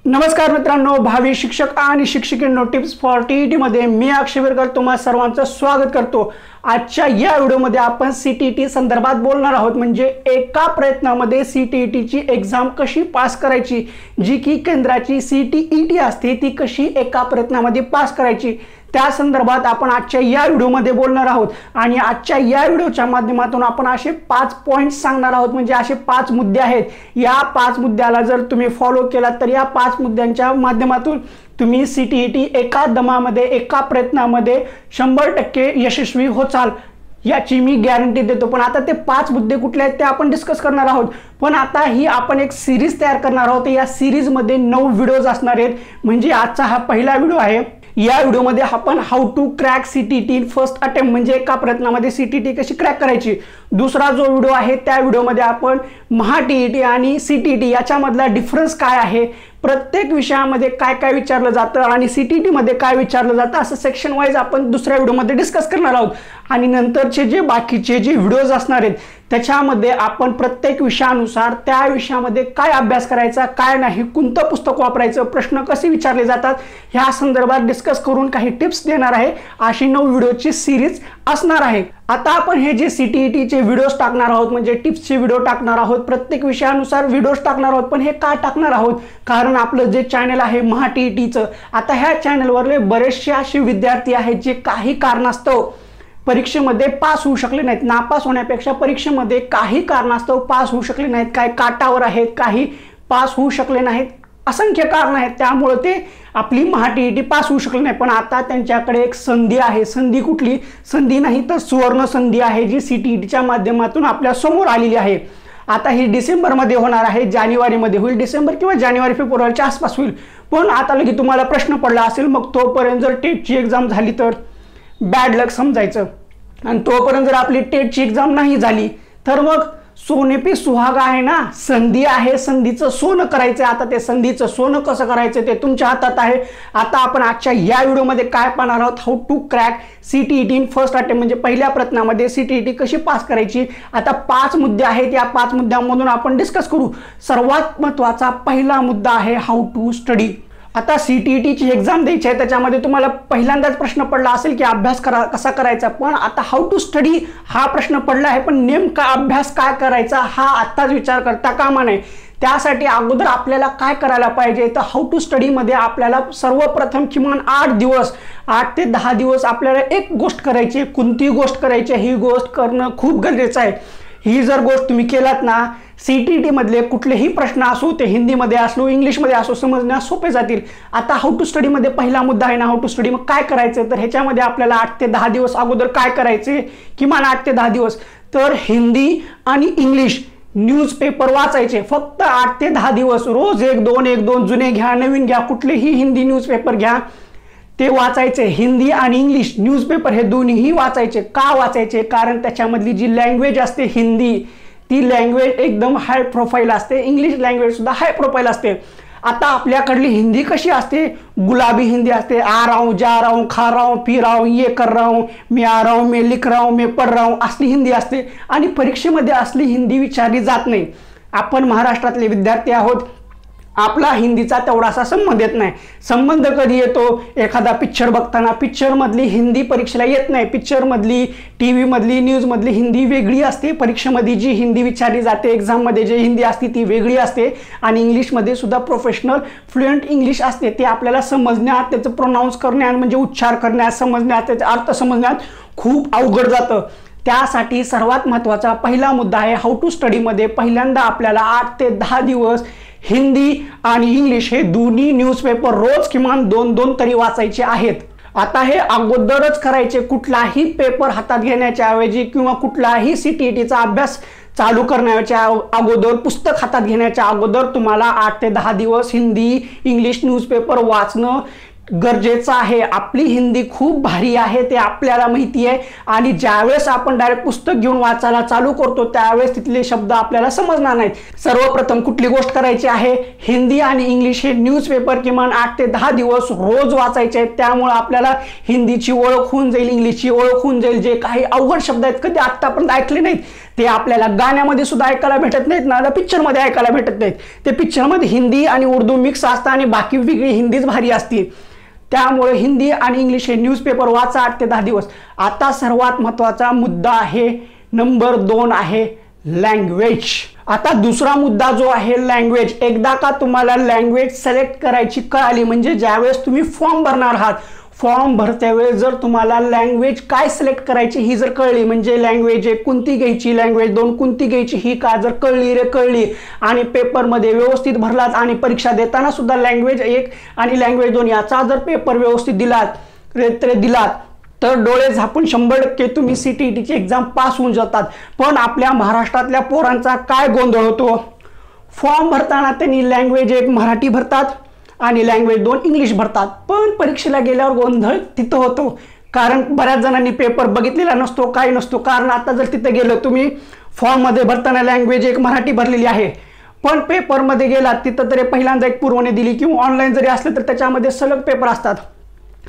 नमस्कार मित्रांनो, भावी शिक्षक आणि शिक्षिकेंनो, टिप्स फॉर टीईटी मध्ये मी अक्षय विरकर तुम्हा सर्वांचं स्वागत करतो। आजच्या या व्हिडिओमध्ये आपण सीटीईटी संदर्भात बोलणार आहोत। म्हणजे एका प्रयत्नामध्ये सीटीईटीची एग्जाम कशी पास करायची, जी की केंद्राची सीटीईटी असते ती कशी एका प्रयत्नामध्ये पास करायची, त्या संदर्भात आपण आजच्या या व्हिडिओमध्ये बोलणार आहोत। आणि आजच्या या व्हिडिओच्या माध्यमातून आपण असे 5 पॉइंट्स सांगणार आहोत। म्हणजे असे 5 मुद्दे आहेत। या 5 मुद्द्याला जर तुम्ही फॉलो केला तर या 5 मुद्द्यांच्या माध्यमातून तुम्ही सीटीईटी एका दमामध्ये एका प्रयत्नामध्ये 100% यशस्वी होचाल, याची मी गॅरंटी देतो। पण आता ते 5 मुद्दे कुठले आहेत ते आपण डिस्कस करणार आहोत। पण आता ही आपण एक सीरीज तयार करणार आहोत। या सीरीज मध्ये 9 व्हिडिओज असणार आहेत। म्हणजे आजचा हा पहिला व्हिडिओ आहे। या व्हिडिओमध्ये आपण how to crack CTET in first attempt, म्हणजे एका प्रयत्नामध्ये सीटीईटी कशी क्रॅक करायची। दुसरा जो व्हिडिओ आहे त्या व्हिडिओमध्ये आपण महा टीईटी आणि सीटीईटी याच्यामधला डिफरन्स काय आहे, प्रत्येक विषयामध्ये काय काय विचारलं जातं आणि सीटीईटी मध्ये काय विचारलं जातं, असं सेक्शन वाईज आपण दुसऱ्या व्हिडिओमध्ये डिस्कस करणार आहोत। आणि नंतरचे जे बाकीचे जे व्हिडिओज असणार आहेत त्याच्यामध्ये आपण प्रत्येक विषयानुसार त्या विषयामध्ये काय अभ्यास करायचा, काय नाही, कोणतं पुस्तक वापरायचं, प्रश्न कसे विचारले जातात, ह्या संदर्भात डिस्कस करून काही टिप्स देणार आहे। अशी 9 व्हिडिओची सीरीज असणार आहे। आता आपण हे जे सीटीईटीचे व्हिडिओज टाकणार आहोत, म्हणजे टिप्सचे व्हिडिओ टाकणार आहोत, प्रत्येक विषयानुसार व्हिडिओज टाकणार आहोत। पण हे का टाकणार आहोत, कारण आपलं जे चॅनल आहे महा टीईटीचं, आता ह्या चॅनलवरले बरेचसे असे विद्यार्थी आहेत जे काही कारणास्तव परीक्षेमध्ये पास होऊ शकले नाहीत। नापास होण्यापेक्षा परीक्षेमध्ये काही कारणास्तव पास होऊ शकले नाहीत, काही काटावर आहेत, काही पास होऊ शकले नाहीत, असंख्य कारण आहेत, त्यामुळे ते आपली महा टीईटी पास होऊ शकले नाही। पण आता त्यांच्याकडे एक संधी आहे। संधी कुठली, संधी नाही तर सुवर्ण संधी आहे, जी सीटीईटीच्या माध्यमातून आपल्या समोर आलेली आहे। आता ही डिसेंबरमध्ये होणार आहे, जानेवारीमध्ये होईल, डिसेंबर किंवा जानेवारी फेब्रुवारीच्या आसपास होईल। पण आता लगे तुम्हाला प्रश्न पडला असेल, मग तोपर्यंत जर टेटची एक्झाम झाली तर बॅड लक समजायचं, आणि तोपर्यंत जर आपली टेटची एक्झाम नाही झाली तर मग सोने पे सुहागा आहे ना, संधी आहे, संधीचं सोनं करायचं। आता ते संधीचं सोनं कसं करायचं ते तुमच्या हातात आहे। आता आपण आजच्या या व्हिडिओमध्ये काय पाहणार आहोत, how to crack CTET in first attempt, म्हणजे पहिल्या प्रयत्नामध्ये सीटीईटी कशी पास करायची। आता 5 मुद्दे आहेत, या 5 मुद्द्यांमधून आपण डिस्कस करू। सर्वात महत्त्वाचा पहिला मुद्दा आहे हाऊ टू स्टडी। आता सीटीईटीची एक्झाम द्यायची आहे, त्याच्यामध्ये तुम्हाला पहिल्यांदाच प्रश्न पडला असेल की अभ्यास कसा करायचा। पण आता हाऊ टू स्टडी हा प्रश्न पडला आहे, पण नेमका अभ्यास काय करायचा हा आत्ताच विचार करता कामा नये। त्यासाठी अगोदर आपल्याला काय करायला पाहिजे, तर हाऊ टू स्टडी मध्ये आपल्याला सर्वप्रथम किमान 8 ते 10 दिवस आपल्याला एक गोष्ट करायची। कोणती गोष्ट करायची, ही गोष्ट करणं खूप गरजेचं आहे। ही जर गोष्ट तुम्ही केलात ना, सीटीईटी मधले कुठलेही प्रश्न असो, ते हिंदीमध्ये असो, इंग्लिशमध्ये असो, समजण्यास सोपे जातील। आता हाऊ टू स्टडी मध्ये पहिला मुद्दा आहे ना, हाऊ टू स्टडी। मग काय करायचं, तर ह्याच्यामध्ये आपल्याला 8 ते 10 दिवस अगोदर काय करायचे, किमान 8 ते 10 दिवस तर हिंदी आणि इंग्लिश न्यूजपेपर वाचायचे। फक्त 8 ते 10 दिवस, रोज 1-2 जुने घ्या, नवीन घ्या, कुठलेही हिंदी न्यूजपेपर घ्या, ते वाचायचे। हिंदी आणि इंग्लिश न्यूजपेपर हे दोन्हीही वाचायचे। का वाचायचे, कारण त्याच्यामधली जी लँग्वेज असते हिंदी, ती लँग्वेज एकदम हाय प्रोफाईल असते, इंग्लिश लँग्वेज सुद्धा हाय प्रोफाईल असते। आता आपल्याकडली हिंदी कशी असते, गुलाबी हिंदी असते, आ रहा हूँ, जा रहा हूँ, खा रहा हूँ, पी रहा हूँ, ये कर रहा हूँ, मैं आ रहा हूँ, मैं लिख रहा हूँ, मैं पढ़ रहा हूँ, असली हिंदी असते। आणि परीक्षेमध्ये असली हिंदी विचारली जात नाही। आपण महाराष्ट्रातले विद्यार्थी आहोत, आपला हिंदीचा तेवढासा संबंध येत नाही। संबंध कधी येतो, एखादा पिक्चर बघताना। पिक्चर मधली हिंदी परीक्षेला येत नाही। पिक्चर मधली, टीव्ही मधली, न्यूज मधली हिंदी वेगळी असते। परीक्षेमध्ये जी हिंदी विचारली जाते, एक्झाम मध्ये जे हिंदी असते ती वेगळी असते। आणि इंग्लिश मध्ये सुद्धा प्रोफेशनल फ्लुएंट इंग्लिश असते, ते आपल्याला समजण्यात, त्याचं प्रोनाऊन्स करण्यात, म्हणजे उच्चार करण्यात, समजण्यात, त्याचा अर्थ समजण्यात खूप अवघड जातं। त्यासाठी सर्वात महत्त्वाचा पहिला मुद्दा आहे हाऊ टू स्टडी मध्ये पहिल्यांदा आपल्याला 8 ते 10 दिवस हिंदी आणि इंग्लिश हे दोन्ही न्यूजपेपर रोज किमान 2 तरी वाचायचे आहेत। आता हे अगोदरच करायचे, कुठलाही पेपर हातात घेण्याच्या ऐवजी किंवा कुठलाही सीटीईटीचा अभ्यास चालू करण्याच्या अगोदर, पुस्तक हातात घेण्याच्या अगोदर तुम्हाला 8 ते 10 दिवस हिंदी इंग्लिश न्यूजपेपर वाचणं गरजेचं आहे। आपली हिंदी खूप भारी आहे, ते आपल्याला माहिती आहे। आणि ज्यावेळेस आपण डायरेक्ट पुस्तक घेऊन वाचायला चालू करतो त्यावेळेस तिथले शब्द आपल्याला समजणार नाहीत। सर्वप्रथम कुठली गोष्ट करायची आहे, हिंदी आणि इंग्लिश हे न्यूजपेपर किमान 8 ते 10 दिवस रोज वाचायचे आहेत। त्यामुळे आपल्याला हिंदीची ओळख होऊन जाईल, इंग्लिशची ओळख होऊन जाईल। जे काही अवघड शब्द आहेत, कधी आतापर्यंत ऐकले नाहीत, ते आपल्याला गाण्यामध्ये सुद्धा ऐकायला भेटत नाहीत ना, पिक्चरमध्ये ऐकायला भेटत नाहीत. ते पिक्चरमध्ये हिंदी आणि उर्दू मिक्स असतात आणि बाकी वेगळी हिंदीच भारी असते. त्यामुळे हिंदी आणि इंग्लिश हे न्यूजपेपर वाचा 8 ते 10 दिवस. आता सर्वात महत्त्वाचा मुद्दा आहे नंबर 2 आहे लँग्वेज. आता दुसरा मुद्दा जो आहे लँग्वेज. एकदा का तुम्हाला लँग्वेज सिलेक्ट करायची कळाली म्हणजे ज्यावेळेस तुम्ही फॉर्म भरणार आहात, फॉर्म भरत्या वेळेस जर तुम्हाला लँग्वेज काय सिलेक्ट करायची ही जर कळली, म्हणजे लँग्वेज 1 कोणती घ्यायची, लँग्वेज 2 कोणती घ्यायची, ही का जर कळली आणि पेपरमध्ये व्यवस्थित भरलात आणि परीक्षा देताना सुद्धा लँग्वेज 1 आणि लँग्वेज 2 याचा जर पेपर व्यवस्थित दिलात तर डोळे झाकून 100% तुम्ही CTETची एक्झाम पास होऊन जातात. पण आपल्या महाराष्ट्रातल्या पोरांचा काय गोंधळ होतो, फॉर्म भरताना त्यांनी लँग्वेज 1 मराठी भरतात आणि लँग्वेज 2 इंग्लिश भरतात. पण परीक्षेला गेल्यावर गोंधळ तिथं होतो, कारण बऱ्याच जणांनी पेपर बघितलेला नसतो, काय नसतो. कारण आता जर तिथं गेलं, तुम्ही फॉर्ममध्ये भरताना लँग्वेज 1 मराठी भरलेली आहे, पण पेपरमध्ये गेलात तिथं तरी पहिल्यांदा एक पुरवणी दिली किंवा ऑनलाईन जरी असलं तर त्याच्यामध्ये सलग पेपर असतात.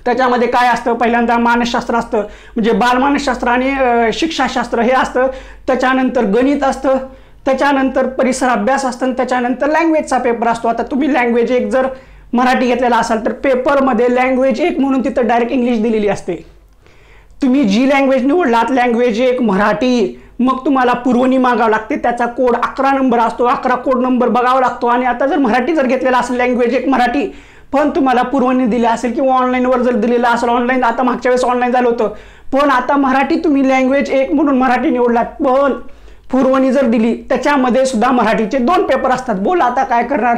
त्याच्यामध्ये काय असतं, पहिल्यांदा मानसशास्त्र असतं म्हणजे बालमानसशास्त्र आणि शिक्षाशास्त्र हे असतं, त्याच्यानंतर गणित असतं, त्याच्यानंतर परिसर अभ्यास असतं, त्याच्यानंतर लँग्वेजचा पेपर असतो. आता तुम्ही लँग्वेज 1 जर मराठी घेतलेला असाल तर पेपरमध्ये लँग्वेज 1 म्हणून तिथं डायरेक्ट इंग्लिश दिलेली असते. तुम्ही जी लँग्वेज निवडलात लँग्वेज 1 मराठी, मग तुम्हाला पुरवणी मागावं लागते. त्याचा कोड 11 नंबर असतो, 11 कोड नंबर बघावा लागतो. आणि आता जर मराठी जर घेतलेला असेल लँग्वेज 1 मराठी, पण तुम्हाला पुरवणी दिली असेल किंवा ऑनलाईनवर जर दिलेलं असेल, ऑनलाईन आता मागच्या वेळेस ऑनलाईन झालं होतं, पण आता मराठी तुम्ही लँग्वेज 1 म्हणून मराठी निवडलात, पण पुरवणी जर दिली त्याच्यामध्ये सुद्धा मराठीचे 2 पेपर असतात. बोल आता काय करणार,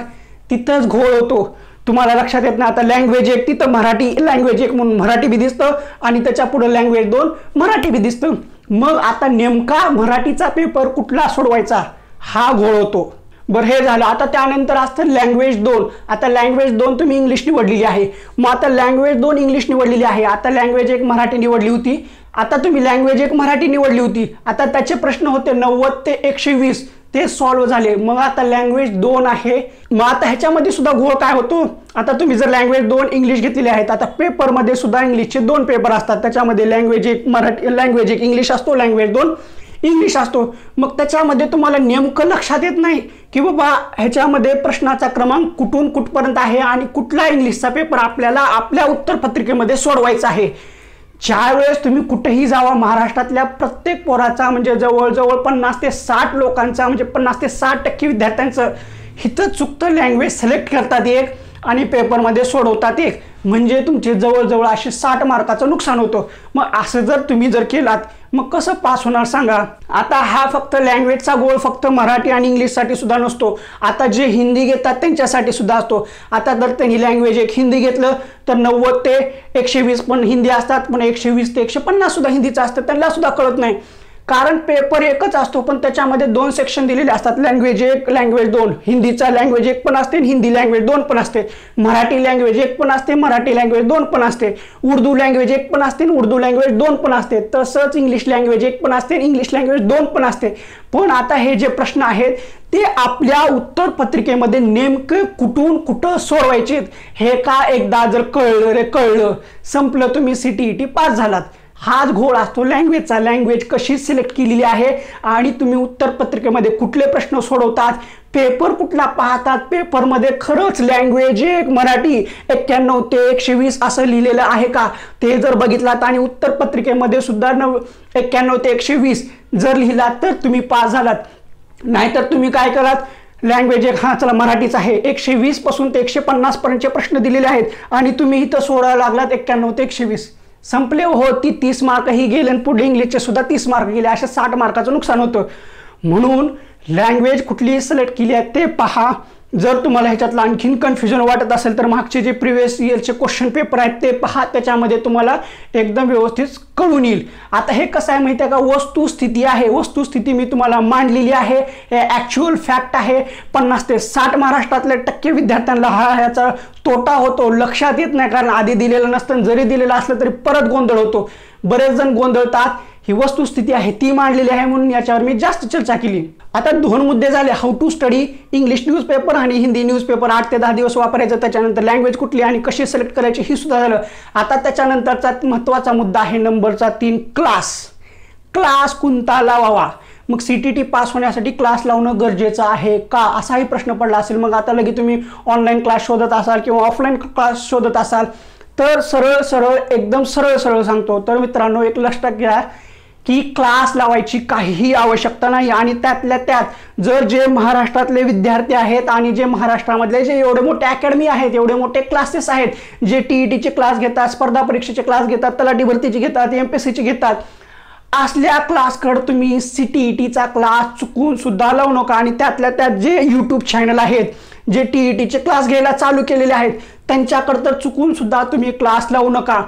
तिथंच घोळ होतो. तुम्हाला लक्षात येत नाही. आता लँग्वेज 1 तिथं मराठी लँग्वेज 1 म्हणून मराठी बी दिसतं आणि त्याच्या पुढे लँग्वेज 2 मराठी बी दिसतं. मग आता नेमका मराठीचा पेपर कुठला सोडवायचा हा घोळ होतो. बरं, हे झालं. आता त्यानंतर असतं लँग्वेज 2. आता लँग्वेज 2 तुम्ही इंग्लिश निवडलेली आहे, मग आता लँग्वेज 2 इंग्लिश निवडलेली आहे. आता लँग्वेज 1 मराठी निवडली होती, आता तुम्ही लँग्वेज 1 मराठी निवडली होती. आता त्याचे प्रश्न होते 90 ते 120, ते सॉल्व्ह झाले. मग आता लँग्वेज 2 आहे. मग आता ह्याच्यामध्ये सुद्धा घोळ काय होतो, आता तुम्ही जर लँग्वेज 2 इंग्लिश घेतलेले आहेत, आता पेपरमध्ये सुद्धा इंग्लिशचे 2 पेपर असतात. त्याच्यामध्ये लँग्वेज 1 मराठी, लँग्वेज 1 इंग्लिश असतो, लँग्वेज 2 इंग्लिश असतो. मग त्याच्यामध्ये तुम्हाला नेमकं लक्षात येत नाही की बाबा ह्याच्यामध्ये प्रश्नाचा क्रमांक कुठून कुठपर्यंत आहे आणि कुठला इंग्लिशचा पेपर आपल्याला आपल्या उत्तरपत्रिकेमध्ये सोडवायचा आहे. ज्यावेळेस तुम्ही कुठेही जावा, महाराष्ट्रातल्या प्रत्येक पोराचा म्हणजे जवळजवळ 50 ते 60 लोकांचा म्हणजे 50 ते 60% विद्यार्थ्यांचं हिथं चुकतं. लँग्वेज सिलेक्ट करतात 1 आणि पेपरमध्ये सोडवतात 1, म्हणजे तुमचे जवळजवळ असे 60 मार्काचं नुकसान होतं. मग असं जर तुम्ही जर केलात मग कसं पास होणार सांगा. आता हा फक्त लँग्वेजचा गोळ फक्त मराठी आणि इंग्लिशसाठी सुद्धा नसतो, आता जे हिंदी घेतात त्यांच्यासाठी सुद्धा असतो. आता जर त्यांनी लँग्वेज 1 हिंदी घेतलं तर 90 ते 120 पण हिंदी असतात, पण 120 ते 150 सुद्धा हिंदीचं असतं. त्यांना सुद्धा कळत नाही, कारण पेपर एकच असतो पण त्याच्यामध्ये 2 सेक्शन दिलेले असतात. लँग्वेज 1 लँग्वेज 2, हिंदीचा लँग्वेज 1 पण असते, हिंदी लँग्वेज 2 पण असते, मराठी लँग्वेज 1 पण असते, मराठी लँग्वेज 2 पण असते, उर्दू लँग्वेज 1 पण असते, उर्दू लँग्वेज 2 पण असते, तसंच इंग्लिश लँग्वेज 1 पण असते, इंग्लिश लँग्वेज 2 पण असते. पण आता हे जे प्रश्न आहेत ते आपल्या उत्तरपत्रिकेमध्ये नेमके कुठून कुठं सोडवायचे हे का एकदा जर कळलं संपलं, तुम्ही CTET पास झालात. हाच घोळ असतो लँग्वेजचा. लँग्वेज कशी सिलेक्ट केलेली आहे आणि तुम्ही उत्तरपत्रिकेमध्ये कुठले प्रश्न सोडवतात, पेपर कुठला पाहतात, पेपरमध्ये खरंच लँग्वेज 1 मराठी 91 ते 120 असं लिहिलेलं आहे का ते जर बघितलात आणि उत्तरपत्रिकेमध्ये सुद्धा 91 ते 120 जर लिहिलात तर तुम्ही पास झालात. नाहीतर तुम्ही काय कराल, लँग्वेज 1 हा चला मराठीच आहे, 120 पासून ते 150 पर्यंतचे प्रश्न दिलेले आहेत आणि तुम्ही इथं सोडायला लागलात 91 ते 120, संपले हो. ती 30 मार्कही गेले आणि पुढे इंग्लिशचे सुद्धा 30 मार्क गेले, अशा 60 मार्काचं नुकसान होतं. म्हणून लँग्वेज कुठली सिलेक्ट केली आहे ते पहा. जर तुम्हाला ह्याच्यातलं आणखीन कन्फ्युजन वाटत असेल तर मागचे जे प्रिव्हियस इयरचे क्वेश्चन पेपर आहेत ते पहा, त्याच्यामध्ये तुम्हाला एकदम व्यवस्थित कळून येईल. आता हे कसं आहे माहिती आहे का, वस्तुस्थिती आहे, वस्तुस्थिती मी तुम्हाला मांडलेली आहे, हे ॲक्च्युअल फॅक्ट आहे. 50 ते 60 महाराष्ट्रातल्या टक्के विद्यार्थ्यांना ह्याचा तोटा होतो, लक्षात येत नाही, कारण आधी दिलेलं नसतं, जरी दिलेलं असलं तरी परत गोंधळ होतो. बरेच जण गोंधळतात. ही वस्तुस्थिती आहे ती मांडलेली आहे म्हणून याच्यावर मी जास्त चर्चा केली. आता 2 मुद्दे झाले, how to study English newspaper आणि हिंदी न्यूजपेपर 8 ते 10 दिवस वापरायचं. त्याच्यानंतर लँग्वेज कुठली आणि कशी सिलेक्ट करायची ही सुद्धा झालं. आता त्याच्यानंतरचा महत्त्वाचा मुद्दा आहे नंबरचा 3, क्लास. क्लास कोणता लावावा, मग CTT पास होण्यासाठी क्लास लावणं गरजेचं आहे का, असाही प्रश्न पडला असेल. मग आता लगेच तुम्ही ऑनलाईन क्लास शोधत असाल किंवा ऑफलाईन क्लास शोधत असाल तर सरळ एकदम सरळ सांगतो. तर मित्रांनो, एक लक्षात घ्या की क्लास लावायची काहीही आवश्यकता नाही. आणि त्यातल्या त्यात जर जे महाराष्ट्रातले विद्यार्थी आहेत आणि जे महाराष्ट्रामधले जे एवढे मोठे अकॅडमी आहेत, एवढे मोठे क्लासेस आहेत, जे TETचे क्लास घेतात, स्पर्धा परीक्षेचे क्लास घेतात, तलाठी भरतीचे घेतात, MPSCचे घेतात, असल्या क्लासकडे तुम्ही CTETचा क्लास चुकून सुद्धा लावू नका. आणि त्यातल्या त्यात जे यूट्यूब चॅनल आहेत, जे TETचे क्लास घ्यायला चालू केलेले आहेत, त्यांच्याकडे तर चुकून सुद्धा तुम्ही क्लास लावू नका.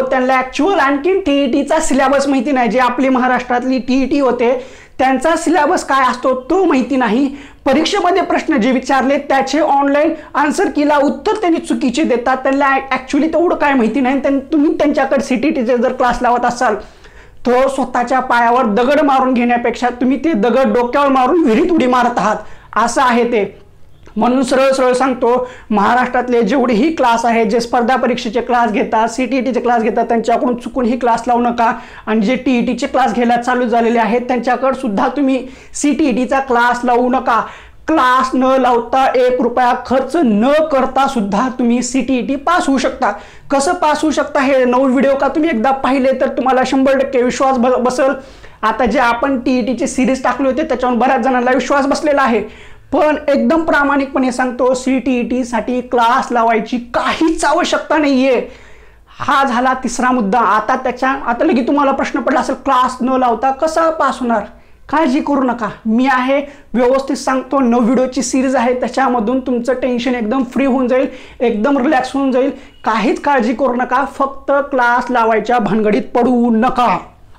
त्यांना ॲक्च्युअल आणखी TETचा सिलेबस माहिती नाही. जे आपली महाराष्ट्रातली TET होते त्यांचा सिलेबस काय असतो तो माहिती नाही. परीक्षेमध्ये प्रश्न जे विचारले त्याचे ऑनलाईन आन्सर कीला उत्तर त्यांनी चुकीचे देतात. त्यांना ॲक्च्युअली तेवढं काय माहिती नाही. तुम्ही त्यांच्याकडे CTETचे जर क्लास लावत असाल तो स्वतःच्या पायावर दगड मारून घेण्यापेक्षा तुम्ही ते दगड डोक्यावर मारून विहिरीत उडी मारत आहात, असं आहे ते. म्हणून सरळ सांगतो, महाराष्ट्रातले जेवढेही क्लास आहेत, जे स्पर्धा परीक्षेचे क्लास घेतात, CTETचे क्लास घेतात, त्यांच्याकडून चुकून ही क्लास लावू नका. आणि जे TETचे क्लास घ्यायला चालू झालेले आहेत त्यांच्याकडे सुद्धा तुम्ही CTETचा क्लास लावू नका. क्लास न लावता 1 रुपया खर्च न करता सुद्धा तुम्ही CTET पास होऊ शकता. कसं पास होऊ शकता हे 9 व्हिडिओ का तुम्ही एकदा पाहिले तर तुम्हाला 100% विश्वास बसेल. आता जे आपण TETची सिरीज टाकली होती त्याच्यावर बऱ्याच जणांना विश्वास बसलेला आहे. पण एकदम प्रामाणिकपणे सांगतो, CTETसाठी क्लास लावायची काहीच आवश्यकता नाहीये. हा झाला तिसरा मुद्दा. आता लगेच तुम्हाला प्रश्न पडला असेल, क्लास न लावता कसं पास होणार? काळजी करू नका, मी आहे, व्यवस्थित सांगतो. 9 व्हिडिओची सिरीज आहे, त्याच्यामधून तुमचं टेन्शन एकदम फ्री होऊन जाईल, एकदम रिलॅक्स होऊन जाईल. काहीच काळजी करू नका, फक्त क्लास लावायच्या भानगडीत पडू नका.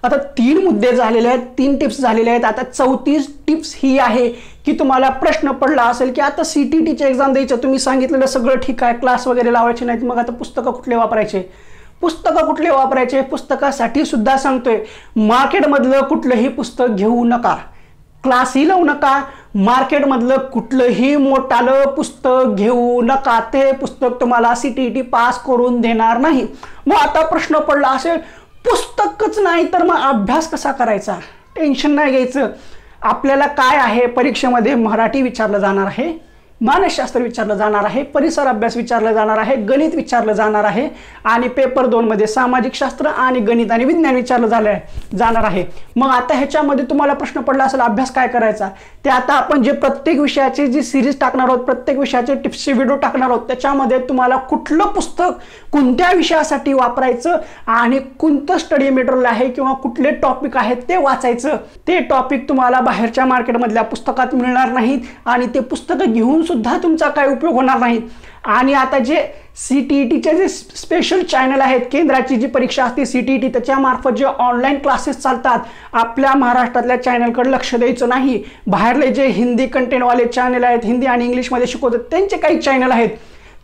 आता 3 मुद्दे झालेले आहेत, 3 टिप्स झालेले आहेत. आता 34 टिप्स ही आहे की तुम्हाला प्रश्न पडला असेल की आता CTETची एक्झाम द्यायचं, तुम्ही सांगितलेलं सगळं ठीक आहे, क्लास वगैरे लावायचे नाहीत, मग आता पुस्तकं कुठले वापरायचे? पुस्तकासाठी सुद्धा सांगतोय, मार्केटमधलं कुठलंही पुस्तक घेऊ नका, क्लासही लावू नका, मार्केटमधलं कुठलंही मोठालं पुस्तक घेऊ नका. ते पुस्तक तुम्हाला CTET पास करून देणार नाही. मग आता प्रश्न पडला असेल, पुस्तकच नाही तर मग अभ्यास कसा करायचा? टेन्शन नाही घ्यायचं. आपल्याला काय आहे, परीक्षेमध्ये मराठी विचारलं जाणार आहे, मानसशास्त्र विचारलं जाणार आहे, परिसर अभ्यास विचारलं जाणार आहे, गणित विचारलं जाणार आहे आणि पेपर 2 मध्ये सामाजिक शास्त्र आणि गणित आणि विज्ञान विचारलं जाणार आहे. मग आता ह्याच्यामध्ये तुम्हाला प्रश्न पडला असेल अभ्यास काय करायचा? ते आता आपण जे प्रत्येक विषयाची जी सिरीज टाकणार आहोत, प्रत्येक विषयाचे टिप्सचे व्हिडिओ टाकणार आहोत, त्याच्यामध्ये तुम्हाला कुठलं पुस्तक कोणत्या विषयासाठी वापरायचं आणि कोणतं स्टडी मटेरियल आहे किंवा कुठले टॉपिक आहेत ते वाचायचं. ते टॉपिक तुम्हाला बाहेरच्या मार्केटमधल्या पुस्तकात मिळणार नाहीत आणि ते पुस्तकं घेऊन सुद्धा तुमचा काय उपयोग होणार नाही. आणि आता जे CTETचे जे स्पेशल चॅनल आहेत, केंद्राची जी परीक्षा असते CTET त्याच्यामार्फत जे ऑनलाईन क्लासेस चालतात, आपल्या महाराष्ट्रातल्या चॅनलकडे लक्ष द्यायचं नाही. बाहेरले जे हिंदी कंटेंटवाले चॅनल आहेत, हिंदी आणि इंग्लिशमध्ये शिकवतात, त्यांचे काही चॅनल आहेत,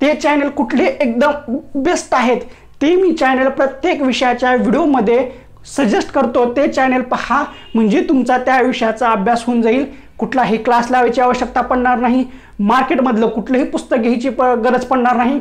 ते चॅनल कुठले एकदम बेस्ट आहेत ते मी चॅनल प्रत्येक विषयाच्या व्हिडिओमध्ये सजेस्ट करतो. ते चॅनल पहा, म्हणजे तुमचा त्या विषयाचा अभ्यास होऊन जाईल. कुठलाही क्लास लावायची आवश्यकता पडणार नाही, मार्केटमधलं कुठलंही पुस्तक घ्यायची गरज पडणार नाही.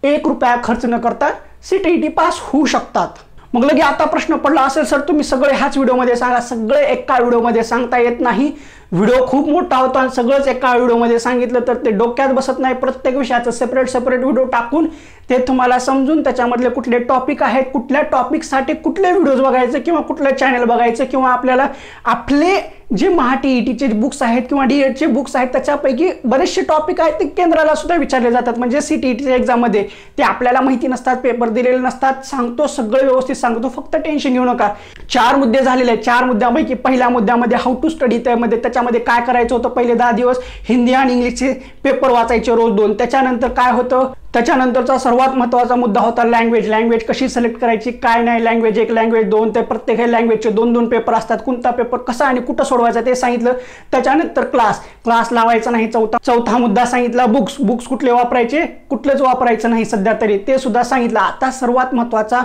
1 रुपया खर्च न करता CTET पास होऊ शकतात. मग लगे आता प्रश्न पडला असेल, सर तुम्ही सगळे ह्याच व्हिडिओमध्ये सांगा. सगळे एका व्हिडिओमध्ये सांगता येत नाही. व्हिडिओ खूप मोठा होतो आणि सगळंच एका व्हिडिओमध्ये सांगितलं तर ते डोक्यात बसत नाही. प्रत्येक विषयाचं सेपरेट व्हिडिओ टाकून ते तुम्हाला समजून त्याच्यामधले कुठले टॉपिक आहेत, कुठल्या टॉपिकसाठी कुठले व्हिडिओज बघायचे किंवा कुठलं चॅनल बघायचं, किंवा आपल्याला आपले जे TETचे बुक्स आहेत किंवा DEDचे बुक्स आहेत त्याच्यापैकी बरेचसे टॉपिक आहेत ते केंद्राला सुद्धा विचारले जातात. म्हणजे CTETच्या एक्झाममध्ये ते आपल्याला माहिती नसतात, पेपर दिलेले नसतात. सांगतो सगळं व्यवस्थित सांगतो, फक्त टेन्शन घेऊ नका. 4 मुद्दे झालेले आहेत. 4 मुद्द्यापैकी पहिल्या मुद्द्यामध्ये हाऊ टू स्टडी, त्याच्यामध्ये काय करायचं होतं, पहिले 10 दिवस हिंदी आणि इंग्लिशचे पेपर वाचायचे रोज 2. त्याच्यानंतर काय होतं, त्याच्यानंतरचा सर्वात महत्त्वाचा मुद्दा होता लँग्वेज कशी सिलेक्ट करायची, काय नाही, लँग्वेज 1 लँग्वेज 2, ते प्रत्येक हे लँग्वेजचे 2-2 पेपर असतात, कोणता पेपर कसा आणि कुठं सोडवायचा ते सांगितलं. त्याच्यानंतर क्लास लावायचा नाही. चौथा मुद्दा सांगितला बुक्स कुठले वापरायचे, कुठलेच वापरायचं नाही सध्या तरी, ते सुद्धा सांगितलं. आता सर्वात महत्त्वाचा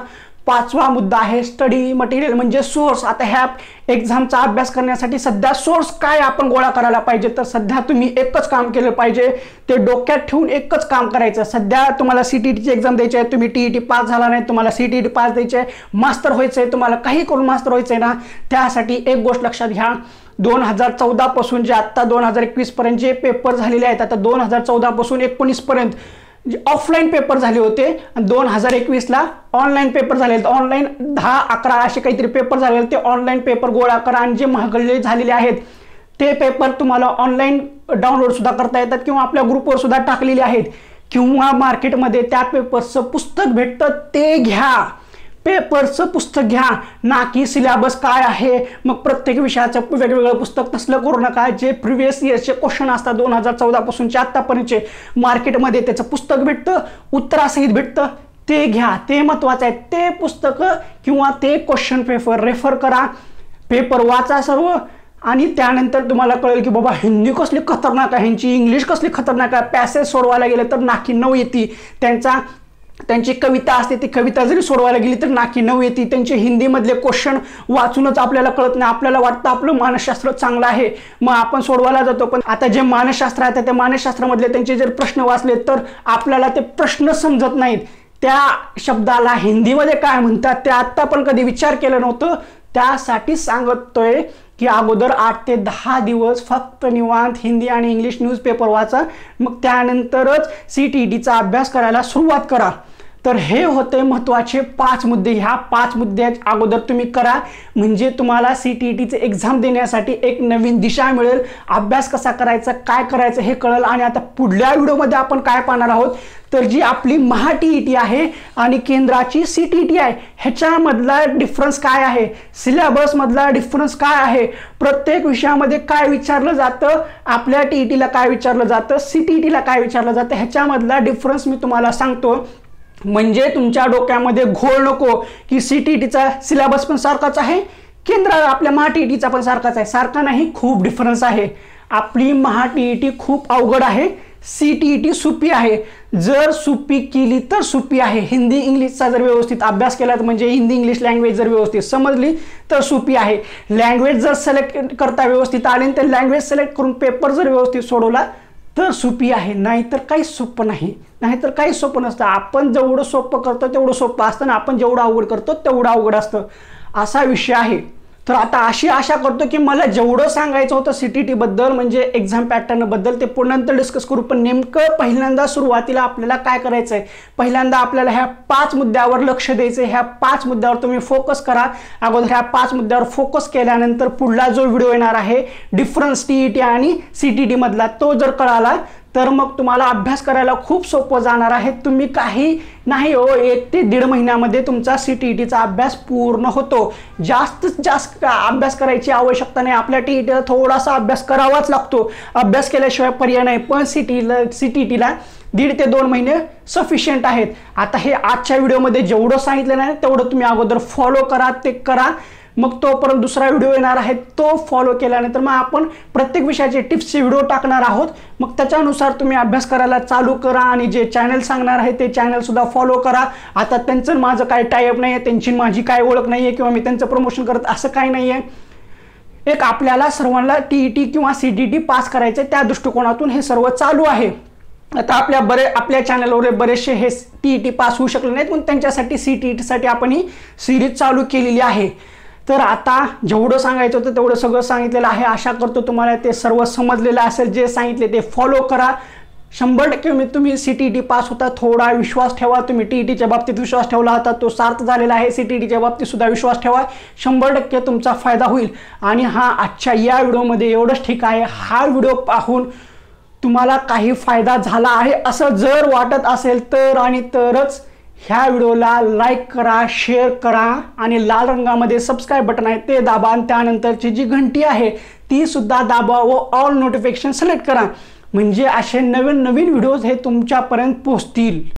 5वा मुद्दा आहे स्टडी मटेरियल, म्हणजे सोर्स. आता ह्या एक्झामचा अभ्यास करण्यासाठी सध्या सोर्स काय आपण गोळा करायला पाहिजे, तर सध्या तुम्ही एकच काम केलं पाहिजे, ते डोक्यात ठेवून एकच काम करायचं. सध्या तुम्हाला CTETची एक्झाम द्यायची आहे, तुम्ही TET पास झाला नाही, तुम्हाला CTET पास द्यायची आहे, मास्टर व्हायचं आहे, तुम्हाला काही करून मास्टर व्हायचं आहे ना, त्यासाठी एक गोष्ट लक्षात घ्या, 2014 पासून जे आता 2021 पर्यंत जे पेपर झालेले आहेत, आता 2014 पासून 19 पर्यंत जे ऑफलाईन पेपर झाले होते आणि 2021ला ऑनलाईन पेपर झाले. ऑनलाईन 10-11 असे काहीतरी पेपर झाले. ते ऑनलाईन पेपर गोळा करा आणि जे महागडे झालेले आहेत ते पेपर तुम्हाला ऑनलाईन डाउनलोड सुद्धा करता येतात किंवा आपल्या ग्रुपवर सुद्धा टाकलेले आहेत, किंवा मार्केटमध्ये त्या पेपरचं पुस्तक भेटतं ते घ्या. पेपरचं पुस्तक घ्या, ना की सिलेबस काय आहे मग प्रत्येक विषयाचं वेगवेगळं पुस्तक तसलं करू नका. जे प्रिव्हियस इयरचे क्वेश्चन असतात 2014 पासूनचे आत्तापर्यंतचे मार्केटमध्ये त्याचं पुस्तक भेटतं, उत्तरासहित भेटतं, ते घ्या. ते महत्त्वाचं आहे. ते पुस्तकं किंवा ते क्वेश्चन पेपर रेफर करा, पेपर वाचा सर्व, आणि त्यानंतर तुम्हाला कळेल की बाबा हिंदी कसली खतरनाक आहे, ह्यांची इंग्लिश कसली खतरनाक आहे. पॅसेज सोडवायला गेले तर नाकी 9 येते. त्यांची कविता असते, ती कविता जरी सोडवायला गेली तर नाकी 9 येते. त्यांचे हिंदीमधले क्वेश्चन वाचूनच आपल्याला कळत नाही. आपल्याला वाटतं आपलं मानसशास्त्र चांगलं आहे, मग आपण सोडवायला जातो. पण आता जे मानसशास्त्र आहे त्या मानसशास्त्रामधले त्यांचे जर प्रश्न वाचले तर आपल्याला ते प्रश्न समजत नाहीत. त्या शब्दाला हिंदीमध्ये काय म्हणतात ते आत्ता पण कधी विचार केला नव्हतं. त्यासाठी सांगतोय की अगोदर 8 ते 10 दिवस फक्त निवांत हिंदी आणि इंग्लिश न्यूजपेपर वाचा, मग त्यानंतरच CTETचा अभ्यास करायला सुरुवात करा. तर हे होते महत्त्वाचे 5 मुद्दे. ह्या 5 मुद्दे अगोदर तुम्ही करा, म्हणजे तुम्हाला CTETचे एक्झाम देण्यासाठी एक नवीन दिशा मिळेल. अभ्यास कसा करायचा, काय करायचं हे कळेल. आणि आता पुढल्या व्हिडिओमध्ये आपण काय पाहणार आहोत तर जी आपली महा-TET आहे आणि केंद्राची CTET आहे ह्याच्यामधला डिफरन्स काय आहे, सिलेबसमधला डिफरन्स काय आहे, प्रत्येक विषयामध्ये काय विचारलं जातं, आपल्या TETला काय विचारलं जातं, CTETला काय विचारलं जातं, ह्याच्यामधला डिफरन्स मी तुम्हाला सांगतो. म्हणजे तुमच्या डोक्यामध्ये घोळ नको की CTETचा सिलेबस पण सारखाच आहे, केंद्र आपल्या महा-TETचा पण सारखाच आहे. सारखा नाही, खूप डिफरन्स आहे. आपली महा-TET खूप अवघड आहे, CTET सोपी आहे. जर सोपी केली तर सोपी आहे. हिंदी इंग्लिशचा जर व्यवस्थित अभ्यास केला तर म्हणजे हिंदी इंग्लिश लँग्वेज जर व्यवस्थित समजली तर सोपी आहे. लँग्वेज जर सिलेक्ट करता व्यवस्थित आले तर लँग्वेज सिलेक्ट करून पेपर जर व्यवस्थित सोडवला तर सोपी आहे. नाहीतर काहीच सोपं नाही, नाहीतर काहीच सोपं नसतं. आपण जेवढं सोपं करतो तेवढं सोपं असतं ना, आपण जेवढं अवघड करतो तेवढं अवघड असतं, असा विषय आहे. तर आता अशी आशा करतो की मला जेवढं सांगायचं होतं CTET बद्दल म्हणजे एक्झाम पॅटर्न बद्दल ते पुन्हा नंतर डिस्कस करू. पण नेमकं पहिल्यांदा सुरुवातीला आपल्याला काय करायचं आहे, पहिल्यांदा आपल्याला ह्या 5 मुद्द्यावर लक्ष द्यायचं आहे. ह्या 5 मुद्द्यावर तुम्ही फोकस करा. अगोदर ह्या 5 मुद्द्यावर फोकस केल्यानंतर पुढला जो व्हिडिओ येणार आहे डिफरन्स TET आणि CTET मधला, तो जर कळाला तर मग तुम्हाला अभ्यास करायला खूप सोपं जाणार आहे. तुम्ही काही नाही हो, 1 ते 1.5 महिन्यामध्ये तुमचा CTETचा अभ्यास पूर्ण होतो. जास्त अभ्यास करायची आवश्यकता नाही. आपल्या TETला थोडासा अभ्यास करावाच लागतो, अभ्यास केल्याशिवाय पर्याय नाही. पण CTETला 1.5 ते 2 महिने सफिशियंट आहेत. आता हे आजच्या व्हिडिओमध्ये जेवढं सांगितलं नाही तेवढं तुम्ही अगोदर फॉलो करा, ते करा. मग तोपर्यंत दुसरा व्हिडिओ येणार आहे, तो फॉलो केल्यानंतर मग आपण प्रत्येक विषयाचे टिप्सचे व्हिडिओ टाकणार आहोत. मग त्याच्यानुसार तुम्ही अभ्यास करायला चालू करा आणि जे चॅनल सांगणार आहे ते चॅनल सुद्धा फॉलो करा. आता त्यांचं माझं काय टायअप नाही आहे, त्यांची माझी काय ओळख नाही आहे किंवा मी त्यांचं प्रमोशन करत असं काही नाही आहे. एक आपल्याला सर्वांना TET किंवा CTET पास करायचं त्या दृष्टिकोनातून हे सर्व चालू आहे. आता आपल्या चॅनलवर बरेचसे हे TET पास होऊ शकले नाहीत, पण त्यांच्यासाठी CTETसाठी आपण ही सिरीज चालू केलेली आहे. तर आता जेवढं सांगायचं होतं तेवढं सगळं सांगितलेलं आहे. आशा करतो तुम्हाला ते सर्व समजलेलं असेल. जे सांगितले ते फॉलो करा. 100% तुम्ही CTET पास होता. थोडा विश्वास ठेवा. तुम्ही TETच्या बाबतीत विश्वास ठेवला होता, तो सार्थ झालेला आहे. CTETच्या बाबतीत सुद्धा विश्वास ठेवा. 100% तुमचा फायदा होईल. आणि हा आजच्या या व्हिडिओमध्ये एवढंच ठीक आहे. हा व्हिडिओ पाहून तुम्हाला काही फायदा झाला आहे असं जर वाटत असेल तर आणि तरच ह्या व्हिडिओला लाईक करा, शेअर करा आणि लाल रंगामध्ये सबस्क्राईब बटन आहे ते दाबा आणि त्यानंतरची जी घंटी आहे ती सुद्धा दाबा व ऑल नोटिफिकेशन सिलेक्ट करा, म्हणजे असे नवीन व्हिडिओज हे तुमच्यापर्यंत पोहोचतील.